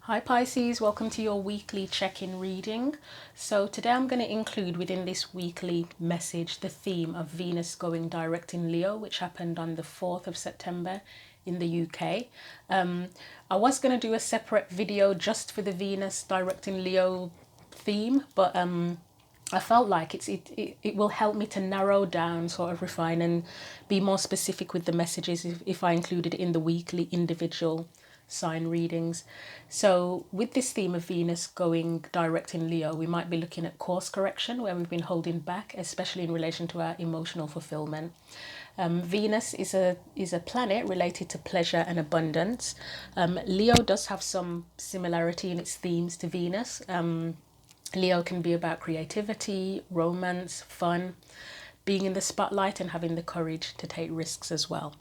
Hi Pisces, welcome to your weekly check-in reading. So today I'm going to include within this weekly message the theme of Venus going direct in Leo, which happened on the 4th of September in the UK. I was going to do a separate video just for the Venus direct in Leo theme, but I felt like it will help me to narrow down, sort of refine and be more specific with the messages if I include it in the weekly individual sign readings. So with this theme of Venus going direct in Leo, we might be looking at course correction where we've been holding back, especially in relation to our emotional fulfillment. Venus is a planet related to pleasure and abundance. Leo does have some similarity in its themes to Venus. Leo can be about creativity, romance, fun, being in the spotlight and having the courage to take risks as well.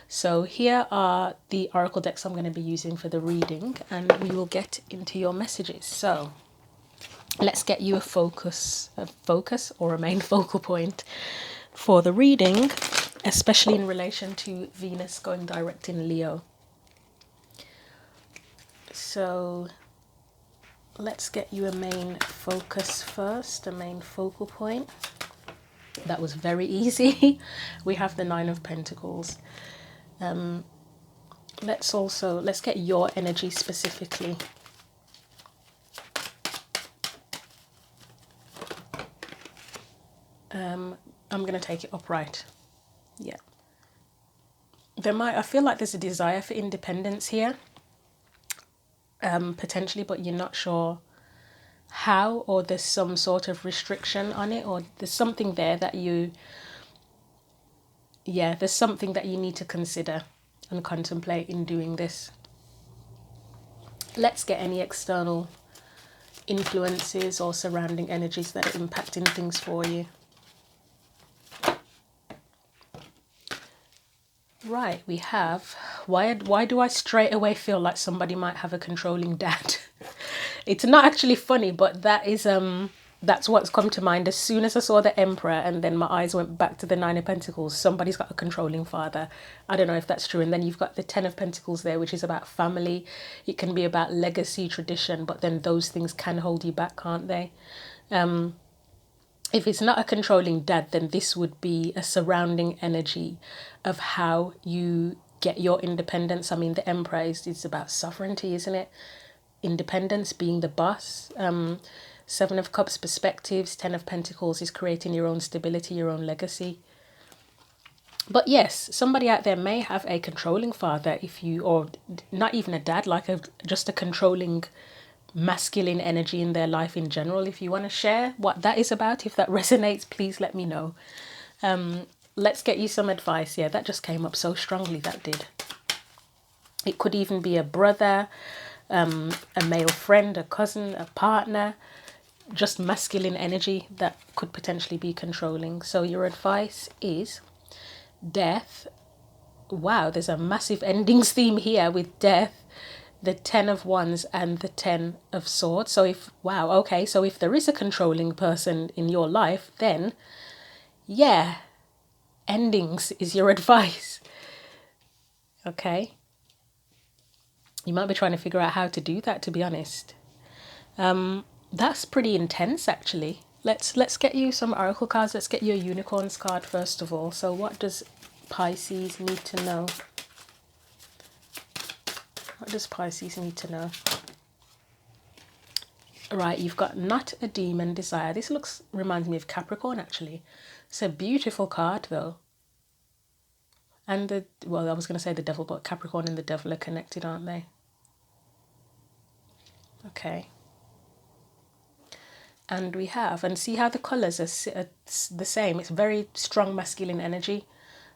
So here are the oracle decks I'm going to be using for the reading, and we will get into your messages. So let's get you a focus or a main focal point for the reading, especially in relation to Venus going direct in Leo. So let's get you a main focus first, a main focal point. That was very easy. We have the Nine of Pentacles. Let's get your energy specifically. I'm going to take it upright. Yeah. I feel like there's a desire for independence here, potentially, but you're not sure how, or there's some sort of restriction on it, or there's something there that there's something that you need to consider and contemplate in doing this. Let's get any external influences or surrounding energies that are impacting things for you. Right, we have, why do I straight away feel like somebody might have a controlling dad? It's not actually funny, but that's what's come to mind as soon as I saw the Emperor, and then my eyes went back to the Nine of Pentacles. Somebody's got a controlling father. I don't know if that's true. And then you've got the Ten of Pentacles there, which is about family. It can be about legacy, tradition, but then those things can hold you back, can't they? If it's not a controlling dad, then this would be a surrounding energy of how you get your independence. I mean, the Emperor is about sovereignty, isn't it? Independence, being the boss. Seven of Cups perspectives, Ten of Pentacles is creating your own stability, your own legacy. But yes, somebody out there may have a controlling father, or not even a dad, like just a controlling masculine energy in their life in general. If you want to share what that is about, if that resonates, please let me know. Let's get you some advice. Yeah, that just came up so strongly, that did. It could even be a brother, a male friend, a cousin, a partner, just masculine energy that could potentially be controlling. So your advice is death. Wow, there's a massive endings theme here with death, the Ten of Wands and the Ten of Swords. So if there is a controlling person in your life, then yeah, endings is your advice. Okay. You might be trying to figure out how to do that, to be honest. That's pretty intense, actually. Let's get you some oracle cards. Let's get you a unicorns card first of all. So what does Pisces need to know? What does Pisces need to know? Right, you've got not a demon desire. This reminds me of Capricorn, actually. It's a beautiful card, though. And I was going to say the devil, but Capricorn and the devil are connected, aren't they? Okay. And we have, and see how the colours are the same. It's very strong masculine energy.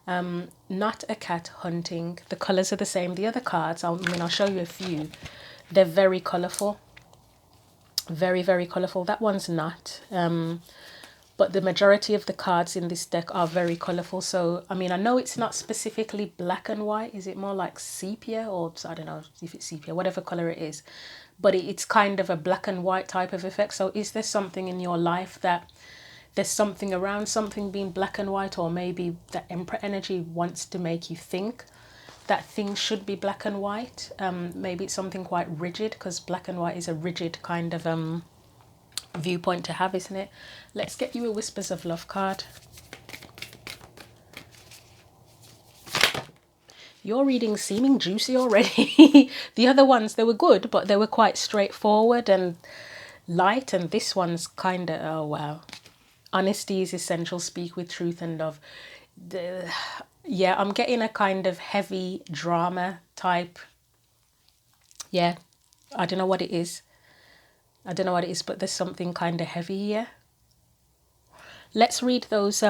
Not a cat hunting. The colours are the same. The other cards, I'll show you a few. They're very colourful. Very, very colourful. That one's not. But the majority of the cards in this deck are very colourful. So, I know it's not specifically black and white. Is it more like sepia, or I don't know if it's sepia, whatever colour it is. But it's kind of a black and white type of effect. So is there something in your life that there's something around something being black and white, or maybe that Emperor energy wants to make you think that things should be black and white. Maybe it's something quite rigid, because black and white is a rigid kind of viewpoint to have, isn't it? Let's get you a Whispers of Love card. Your reading's seeming juicy already. The other ones, they were good, but they were quite straightforward and light, and this one's kind of, oh wow. Honesty is essential, speak with truth and love. Yeah, I'm getting a kind of heavy drama type. Yeah, I don't know what it is. I don't know what it is, but there's something kind of heavy here. Let's read those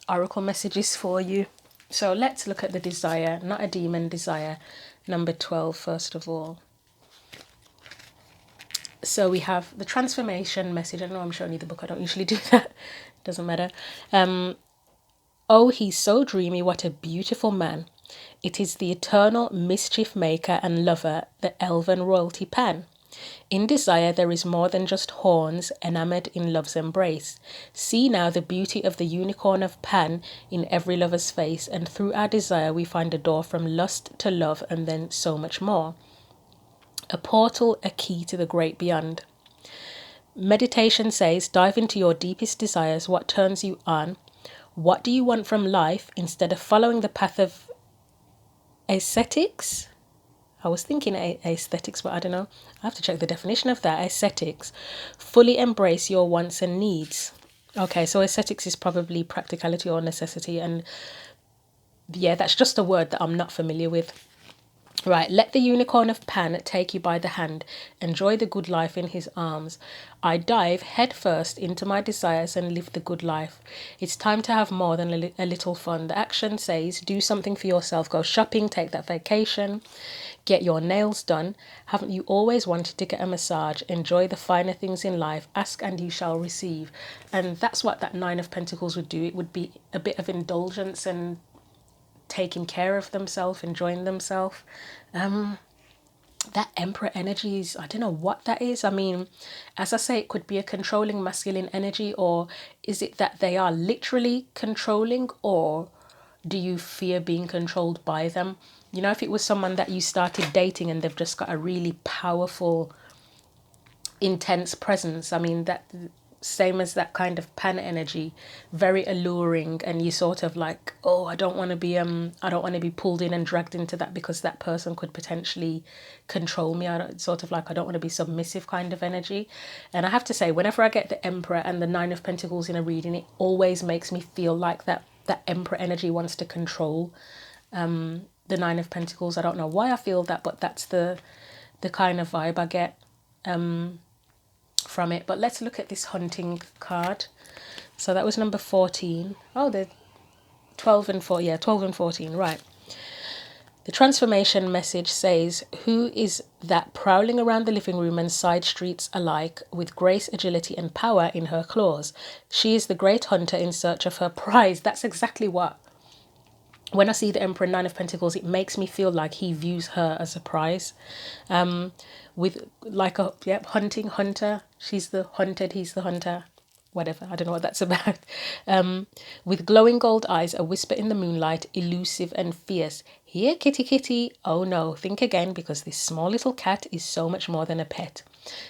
oracle messages for you. So let's look at the desire, not a demon desire, number 12, first of all. So we have the transformation message. I know I'm showing you the book. I don't usually do that. Doesn't matter. Oh, he's so dreamy. What a beautiful man. It is the eternal mischief maker and lover, the elven royalty Pan. In desire there is more than just horns enamoured in love's embrace. See now the beauty of the unicorn of Pan in every lover's face, and through our desire we find a door from lust to love, and then so much more. A portal, a key to the great beyond. Meditation says, dive into your deepest desires, what turns you on. What do you want from life, instead of following the path of ascetics? I was thinking aesthetics, but I don't know. I have to check the definition of that. Aesthetics. Fully embrace your wants and needs. Okay, so aesthetics is probably practicality or necessity. And yeah, that's just a word that I'm not familiar with. Right, let the unicorn of Pan take you by the hand. Enjoy the good life in his arms. I dive headfirst into my desires and live the good life. It's time to have more than a little fun. The action says, do something for yourself. Go shopping, take that vacation, get your nails done. Haven't you always wanted to get a massage? Enjoy the finer things in life. Ask and you shall receive. And that's what that Nine of Pentacles would do. It would be a bit of indulgence and taking care of themselves, enjoying themselves. That Emperor energy is, I don't know what that is. I mean, as I say, it could be a controlling masculine energy, or is it that they are literally controlling, or do you fear being controlled by them? You know, if it was someone that you started dating and they've just got a really powerful, intense presence, I mean, that same as that kind of Pan energy, very alluring, and you sort of like, oh, I don't want to be pulled in and dragged into that, because that person could potentially control me. I don't want to be submissive kind of energy. And I have to say, whenever I get the Emperor and the Nine of Pentacles in a reading, it always makes me feel like that Emperor energy wants to control the Nine of Pentacles. I don't know why I feel that, but that's the kind of vibe I get from it. But let's look at this hunting card. So that was number 14. Oh, the 12 and 4. Yeah, 12 and 14. Right. The transformation message says, who is that prowling around the living room and side streets alike with grace, agility and power in her claws? She is the great hunter in search of her prize. That's exactly what, when I see the Emperor Nine of Pentacles, it makes me feel like he views her as a prize. With like a hunting hunter. She's the hunted, he's the hunter. Whatever, I don't know what that's about. With glowing gold eyes, a whisper in the moonlight, elusive and fierce. Here, kitty kitty. Oh no, think again, because this small little cat is so much more than a pet.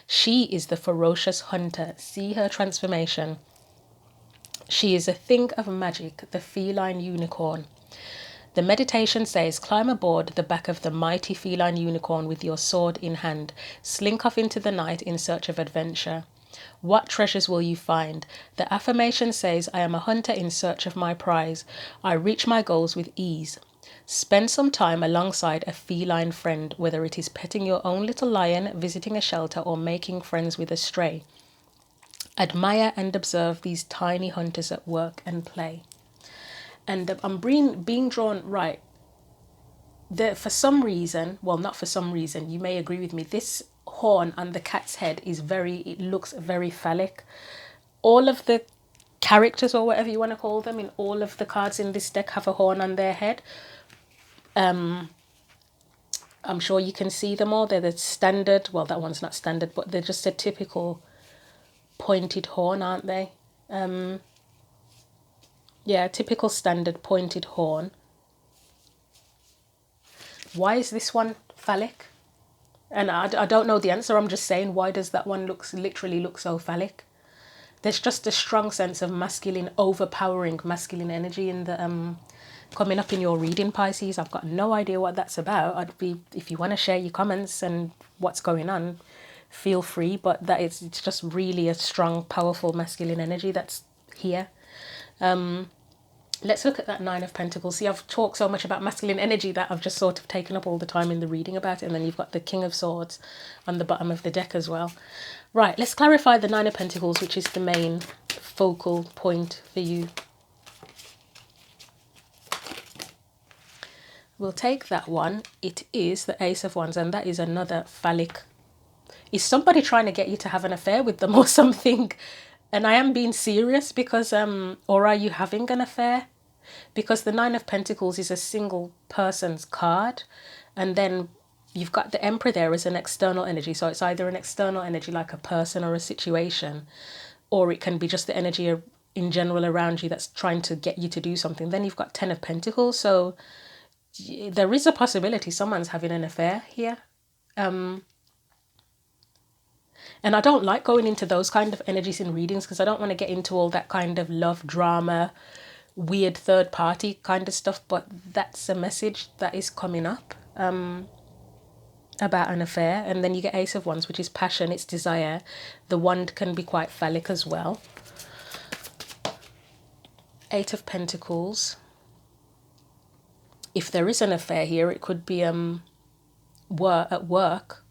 She is the ferocious hunter. See her transformation. She is a thing of magic, the feline unicorn. The meditation says, climb aboard the back of the mighty feline unicorn with your sword in hand. Slink off into the night in search of adventure. What treasures will you find? The affirmation says, I am a hunter in search of my prize. I reach my goals with ease. Spend some time alongside a feline friend, whether it is petting your own little lion, visiting a shelter, or making friends with a stray. Admire and observe these tiny hunters at work and play. And I'm being drawn, right, for some reason, well, not for some reason, you may agree with me, this horn on the cat's head it looks very phallic. All of the characters, or whatever you want to call them, in all of the cards in this deck have a horn on their head. I'm sure you can see them all. They're the standard, well, that one's not standard, but they're just a typical pointed horn, aren't they? Yeah, typical standard pointed horn. Why is this one phallic? And I don't know the answer. I'm just saying, why does that one literally look so phallic? There's just a strong sense of masculine, overpowering masculine energy in the coming up in your reading, Pisces. I've got no idea what that's about. I'd be, if you want to share your comments and what's going on, feel free. But it's just really a strong, powerful masculine energy that's here. Let's look at that Nine of Pentacles. See, I've talked so much about masculine energy that I've just sort of taken up all the time in the reading about it. And then you've got the King of Swords on the bottom of the deck as well. Right, let's clarify the Nine of Pentacles, which is the main focal point for you. We'll take that one. It is the Ace of Wands, and that is another phallic. Is somebody trying to get you to have an affair with them or something? And I am being serious, because, or are you having an affair? Because the Nine of Pentacles is a single person's card. And then you've got the Emperor there as an external energy. So it's either an external energy like a person or a situation, or it can be just the energy in general around you that's trying to get you to do something. Then you've got Ten of Pentacles. So there is a possibility someone's having an affair here. And I don't like going into those kind of energies in readings, because I don't want to get into all that kind of love drama, weird third party kind of stuff. But that's a message that is coming up about an affair. And then you get Ace of Wands, which is passion, it's desire. The wand can be quite phallic as well. Eight of Pentacles. If there is an affair here, it could be at work.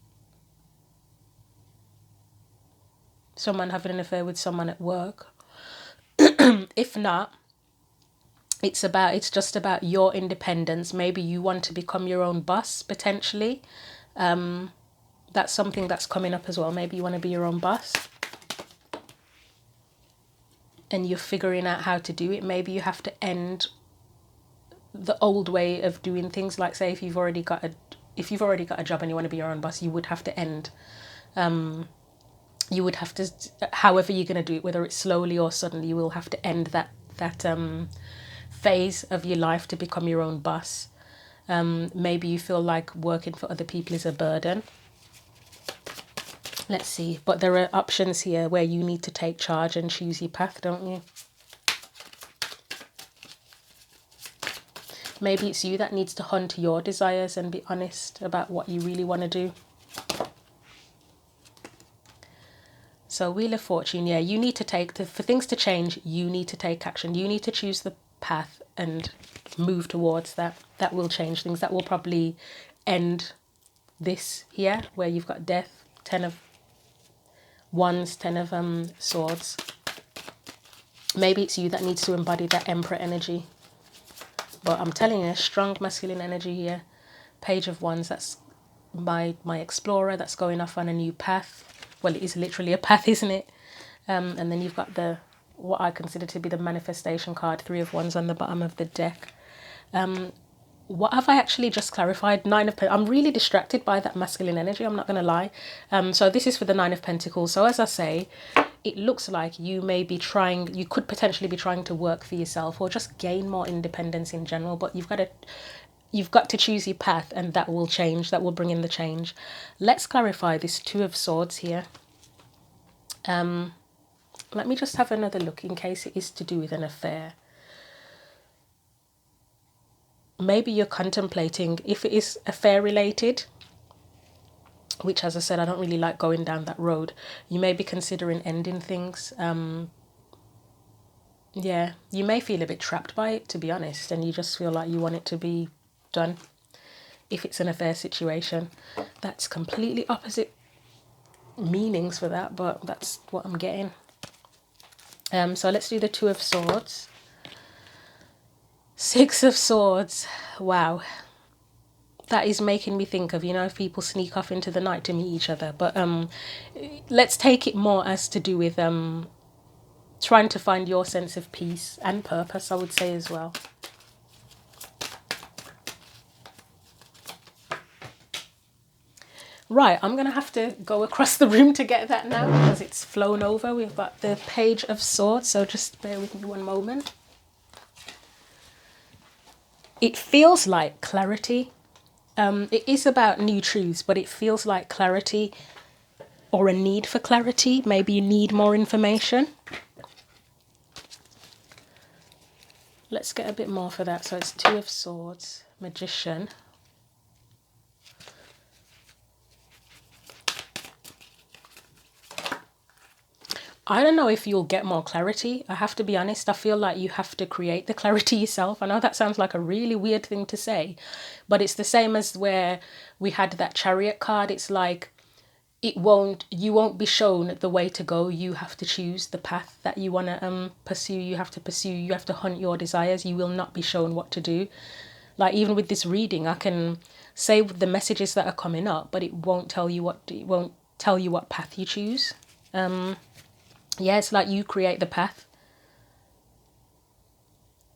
Someone having an affair with someone at work. If not, it's just about your independence. Maybe you want to become your own boss, potentially. That's something that's coming up as well. Maybe you want to be your own boss, and you're figuring out how to do it. Maybe you have to end the old way of doing things. Like, say, if you've already got a job and you want to be your own boss, you would have to end. You would have to, however you're going to do it, whether it's slowly or suddenly, you will have to end that phase of your life to become your own boss. Maybe you feel like working for other people is a burden. Let's see. But there are options here where you need to take charge and choose your path, don't you? Maybe it's you that needs to hunt your desires and be honest about what you really want to do. So Wheel of Fortune, yeah, you need to for things to change, you need to take action. You need to choose the path and move towards that. That will change things. That will probably end this here, where you've got death, Ten of Wands, Ten of Swords. Maybe it's you that needs to embody that Emperor energy. But I'm telling you, strong masculine energy here. Page of Wands, that's my explorer that's going off on a new path. Well, it is literally a path, isn't it? And then you've got what I consider to be the manifestation card, Three of Wands on the bottom of the deck. What have I actually just clarified? Nine of Pentacles. I'm really distracted by that masculine energy, I'm not going to lie. So this is for the Nine of Pentacles. So as I say, it looks like you could potentially be trying to work for yourself or just gain more independence in general. But you've got to choose your path, and that will change. That will bring in the change. Let's clarify this Two of Swords here. Let me just have another look in case it is to do with an affair. Maybe you're contemplating, if it is affair related, which, as I said, I don't really like going down that road. You may be considering ending things. Yeah, you may feel a bit trapped by it, to be honest, and you just feel like you want it to be done. If it's an affair situation, that's completely opposite meanings for that, but that's what I'm getting. So let's do the Two of Swords. Six of Swords. Wow. That is making me think of, if people sneak off into the night to meet each other. But let's take it more as to do with trying to find your sense of peace and purpose, I would say, as well. Right, I'm going to have to go across the room to get that now because it's flown over. We've got the Page of Swords, so just bear with me one moment. It feels like clarity. It is about new truths, but it feels like clarity or a need for clarity. Maybe you need more information. Let's get a bit more for that. So it's Two of Swords, Magician. I don't know if you'll get more clarity. I have to be honest. I feel like you have to create the clarity yourself. I know that sounds like a really weird thing to say, but it's the same as where we had that Chariot card. It's like you won't be shown the way to go. You have to choose the path that you want to pursue. You have to hunt your desires. You will not be shown what to do. Like even with this reading, I can say the messages that are coming up, but it won't tell you what path you choose. Yeah, it's like you create the path.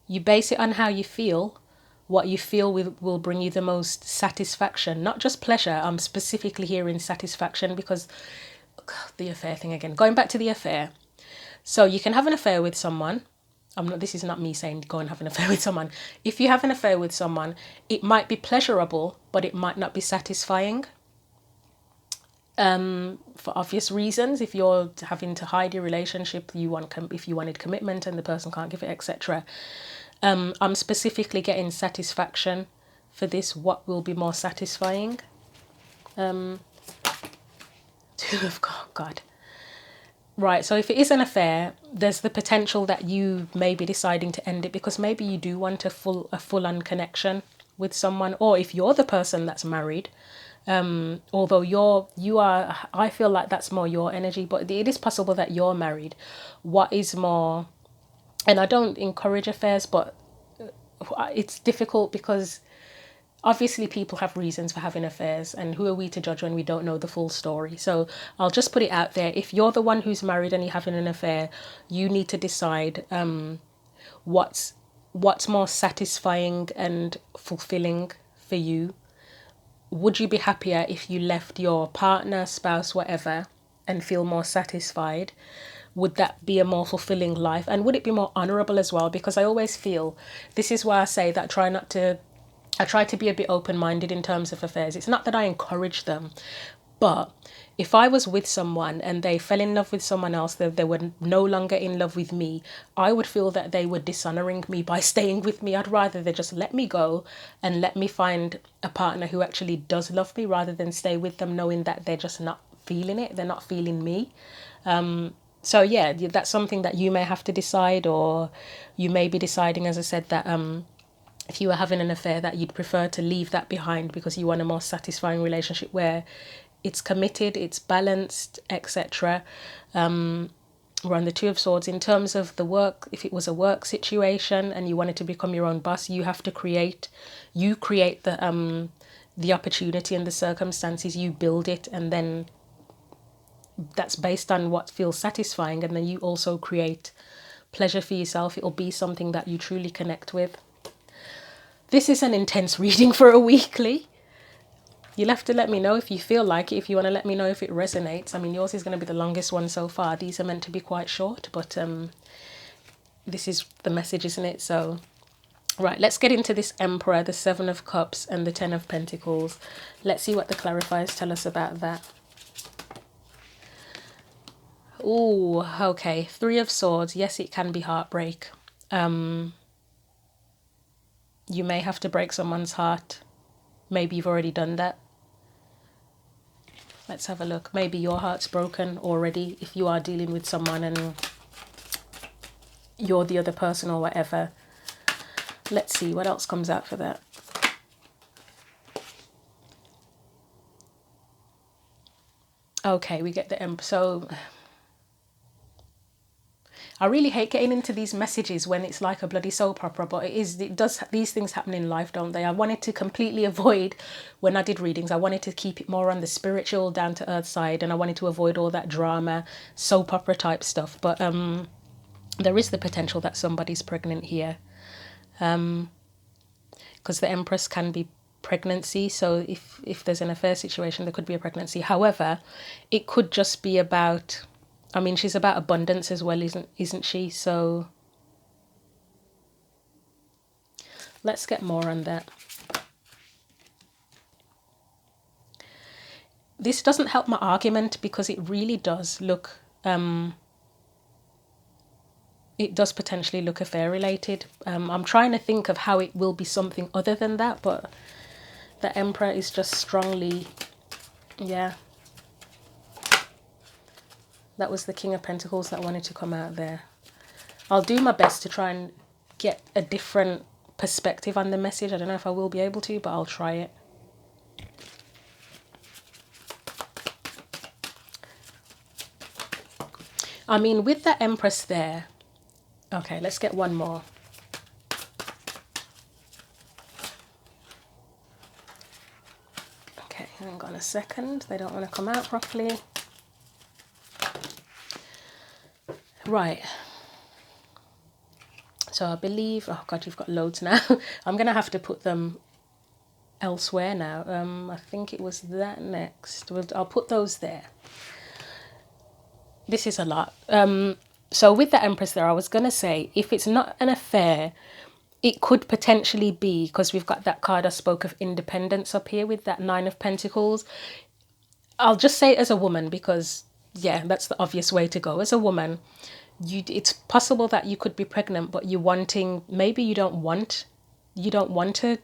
You base it on how you feel. What you feel will bring you the most satisfaction, not just pleasure. I'm specifically here in satisfaction because the affair thing again. Going back to the affair. So you can have an affair with someone. This is not me saying go and have an affair with someone. If you have an affair with someone, it might be pleasurable, but it might not be satisfying. For obvious reasons. If you're having to hide your relationship, if you wanted commitment and the person can't give it, etc. I'm specifically getting satisfaction for this. What will be more satisfying? Two of God. Right, so if it is an affair, there's the potential that you may be deciding to end it because maybe you do want a full-on connection with someone, or if you're the person that's married, although you are, I feel like that's more your energy, but it is possible that you're married. What is more, and I don't encourage affairs, but it's difficult because obviously people have reasons for having affairs, and who are we to judge when we don't know the full story? So I'll just put it out there. If you're the one who's married and you're having an affair, you need to decide what's more satisfying and fulfilling for you. Would you be happier if you left your partner, spouse, whatever, and feel more satisfied? Would that be a more fulfilling life? And would it be more honourable as well? Because I always feel, this is why I say that I try to be a bit open-minded in terms of affairs. It's not that I encourage them, but if I was with someone and they fell in love with someone else, they were no longer in love with me, I would feel that they were dishonouring me by staying with me. I'd rather they just let me go and let me find a partner who actually does love me rather than stay with them knowing that they're just not feeling it. They're not feeling me. So yeah, that's something that you may have to decide, or you may be deciding, as I said, that if you were having an affair, that you'd prefer to leave that behind because you want a more satisfying relationship where it's committed, it's balanced, etc. We're on the Two of Swords. In terms of the work, if it was a work situation and you wanted to become your own boss, you have to create the opportunity and the circumstances. You build it, and then that's based on what feels satisfying, and then you also create pleasure for yourself. It'll be something that you truly connect with. This is an intense reading for a weekly. You'll have to let me know if you feel like it, if you want to let me know if it resonates. I mean, yours is going to be the longest one so far. These are meant to be quite short, but this is the message, isn't it? So, right, let's get into this Emperor, the Seven of Cups and the Ten of Pentacles. Let's see what the clarifiers tell us about that. Ooh, okay. Three of Swords. Yes, it can be heartbreak. You may have to break someone's heart. Maybe you've already done that. Let's have a look. Maybe your heart's broken already if you are dealing with someone and you're the other person or whatever. Let's see what else comes out for that. Okay, we get the Emperor. So I really hate getting into these messages when it's like a bloody soap opera, but these things happen in life, don't they? I wanted to completely avoid, when I did readings, I wanted to keep it more on the spiritual, down to earth side, and I wanted to avoid all that drama, soap opera type stuff. But there is the potential that somebody's pregnant here, because the Empress can be pregnancy. So if there's an affair situation, there could be a pregnancy. However, it could just be about, I mean, she's about abundance as well, isn't she? So let's get more on that. this doesn't help my argument because it really does look, it does potentially look affair related. I'm trying to think of how it will be something other than that, but the Emperor is just strongly, yeah. That was the King of Pentacles that wanted to come out there. I'll do my best to try and get a different perspective on the message. I don't know if I will be able to, but I'll try it. I mean, with the Empress there, okay, let's get one more. Okay, hang on a second. They don't want to come out properly. Right. So I believe, oh God, you've got loads now. I'm going to have to put them elsewhere now. I think it was that next. I'll put those there. This is a lot. So with the Empress there, I was going to say, if it's not an affair, it could potentially be, because we've got that card I spoke of, independence up here with that Nine of Pentacles. I'll just say it as a woman because, yeah, that's the obvious way to go. As a woman, it's possible that you could be pregnant, but you're wanting, maybe you don't want to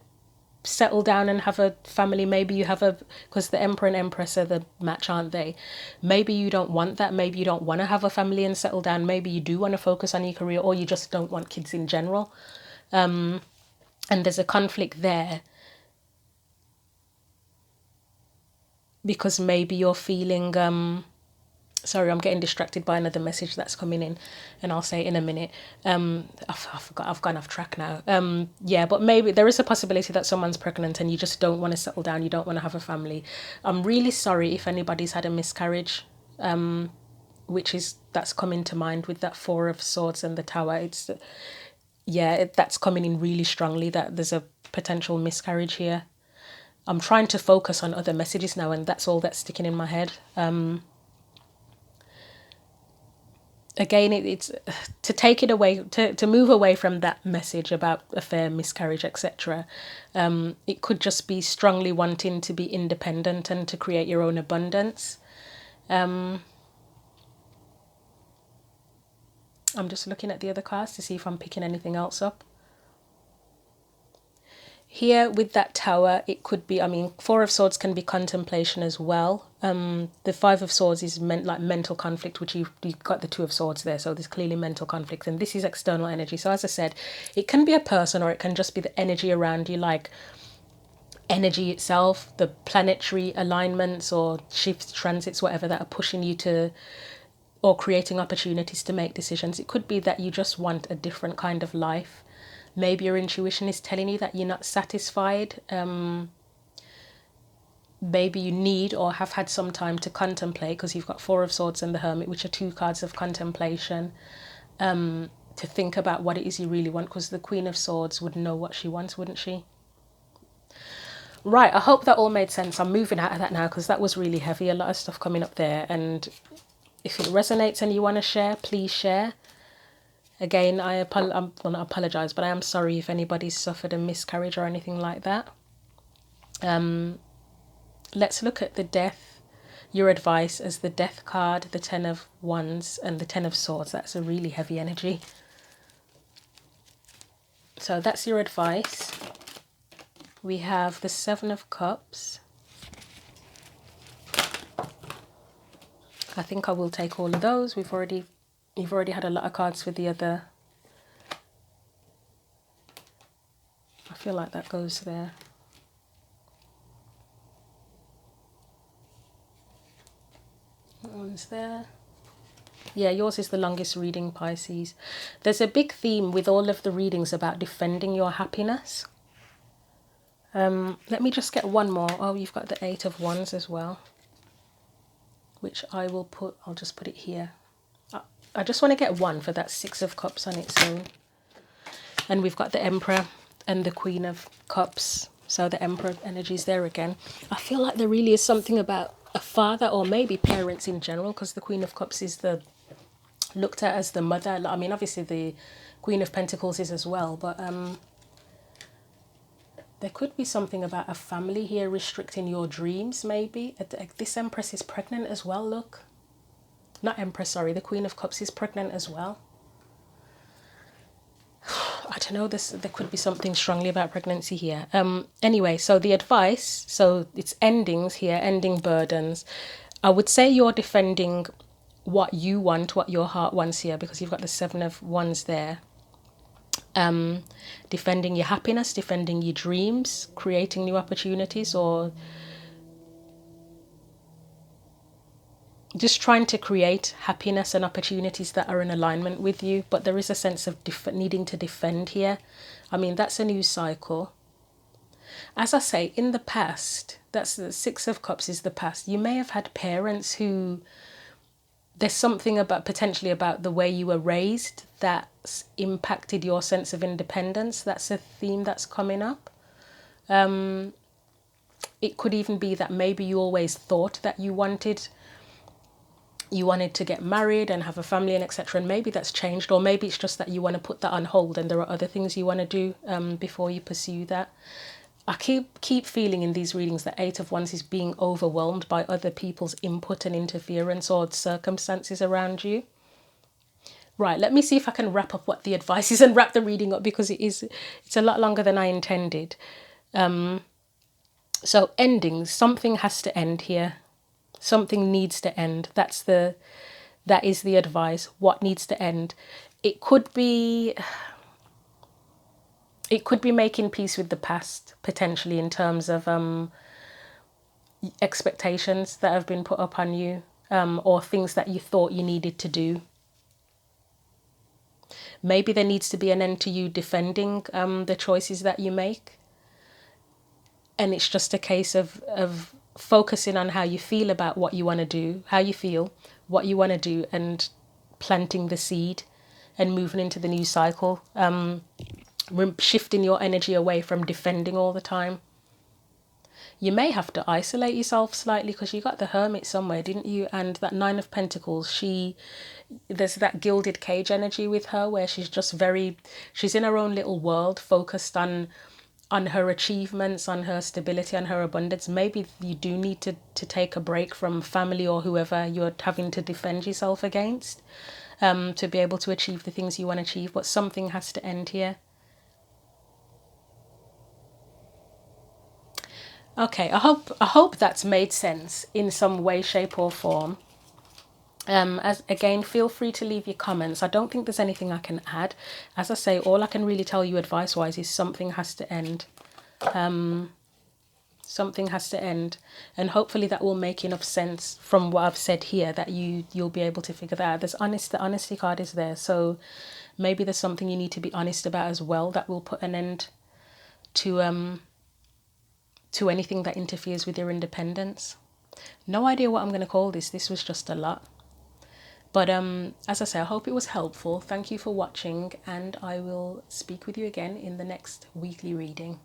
settle down and have a family. Maybe you have because the Emperor and Empress are the match, aren't they? Maybe you don't want that. Maybe you don't want to have a family and settle down. Maybe you do want to focus on your career, or you just don't want kids in general. And there's a conflict there because maybe you're feeling, sorry, I'm getting distracted by another message that's coming in, and I'll say it in a minute. I forgot, I've gone off track now. Yeah, but maybe there is a possibility that someone's pregnant and you just don't want to settle down, you don't want to have a family. I'm really sorry if anybody's had a miscarriage, that's coming to mind with that Four of Swords and the Tower. That's coming in really strongly, that there's a potential miscarriage here. I'm trying to focus on other messages now, and that's all that's sticking in my head. Again, it's to take it away, to move away from that message about affair, miscarriage, etc. It could just be strongly wanting to be independent and to create your own abundance. I'm just looking at the other cards to see if I'm picking anything else up. Here with that Tower, it could be, I mean, Four of Swords can be contemplation as well. The Five of Swords is like mental conflict, which you've got the Two of Swords there, so there's clearly mental conflict, and this is external energy. So as I said, it can be a person, or it can just be the energy around you, like energy itself, the planetary alignments or shifts, transits, whatever, that are pushing you to, or creating opportunities to make decisions. It could be that you just want a different kind of life. Maybe your intuition is telling you that you're not satisfied. Maybe you need or have had some time to contemplate, because you've got Four of Swords and the Hermit, which are two cards of contemplation, to think about what it is you really want, because the Queen of Swords would know what she wants, wouldn't she? Right, I hope that all made sense. I'm moving out of that now because that was really heavy, a lot of stuff coming up there. And if it resonates and you want to share, please share. Again, I will not apologise, but I am sorry if anybody's suffered a miscarriage or anything like that. Let's look at the Death, your advice, as the Death card, the Ten of Wands and the Ten of Swords. That's a really heavy energy. So that's your advice. We have the Seven of Cups. I think I will take all of those. You've already had a lot of cards with the other. I feel like that goes there. That one's there. Yeah, yours is the longest reading, Pisces. There's a big theme with all of the readings about defending your happiness. Let me just get one more. Oh, you've got the Eight of Wands as well, which I'll just put it here. I just want to get one for that Six of Cups on its own. And we've got the Emperor and the Queen of Cups. So the Emperor energy is there again. I feel like there really is something about a father, or maybe parents in general, because the Queen of Cups is looked at as the mother. I mean, obviously the Queen of Pentacles is as well, but There could be something about a family here restricting your dreams, maybe. This Empress is pregnant as well, look. Not Empress, sorry, the Queen of Cups is pregnant as well. I don't know, there could be something strongly about pregnancy here. Anyway, so the advice, so it's endings here, ending burdens. I would say you're defending what you want, what your heart wants here, because you've got the Seven of Wands there. Defending your happiness, defending your dreams, creating new opportunities, or just trying to create happiness and opportunities that are in alignment with you. But there is a sense of needing to defend here. I mean, that's a new cycle. As I say, in the past, that's the Six of Cups is the past. You may have had parents who, there's something about potentially about the way you were raised that's impacted your sense of independence. That's a theme that's coming up. It could even be that maybe you always thought that you wanted to get married and have a family and etc. And maybe that's changed, or maybe it's just that you want to put that on hold and there are other things you want to do before you pursue that. I keep feeling in these readings that Eight of Wands is being overwhelmed by other people's input and interference or circumstances around you. Right, let me see if I can wrap up what the advice is and wrap the reading up, because it's a lot longer than I intended. So endings, something has to end here. Something needs to end. That is the advice. What needs to end? It could be making peace with the past, potentially, in terms of expectations that have been put upon you, or things that you thought you needed to do. Maybe there needs to be an end to you defending the choices that you make. And it's just a case of focusing on how you feel about what you want to do, how you feel, what you want to do, and planting the seed and moving into the new cycle. Shifting your energy away from defending all the time. You may have to isolate yourself slightly, because you got the Hermit somewhere, didn't you? And that Nine of Pentacles, there's that gilded cage energy with her, where she's in her own little world, focused on her achievements, on her stability, on her abundance. Maybe you do need to take a break from family or whoever you're having to defend yourself against, to be able to achieve the things you want to achieve. But something has to end here. Okay, I hope that's made sense in some way, shape or form. Again, feel free to leave your comments. I don't think there's anything I can add. As I say, all I can really tell you advice-wise is something has to end. Something has to end. And hopefully that will make enough sense from what I've said here that you'll be able to figure that out. The honesty card is there. So maybe there's something you need to be honest about as well that will put an end to anything that interferes with your independence. No idea what I'm going to call this. This was just a lot. But as I say, I hope it was helpful. Thank you for watching, and I will speak with you again in the next weekly reading.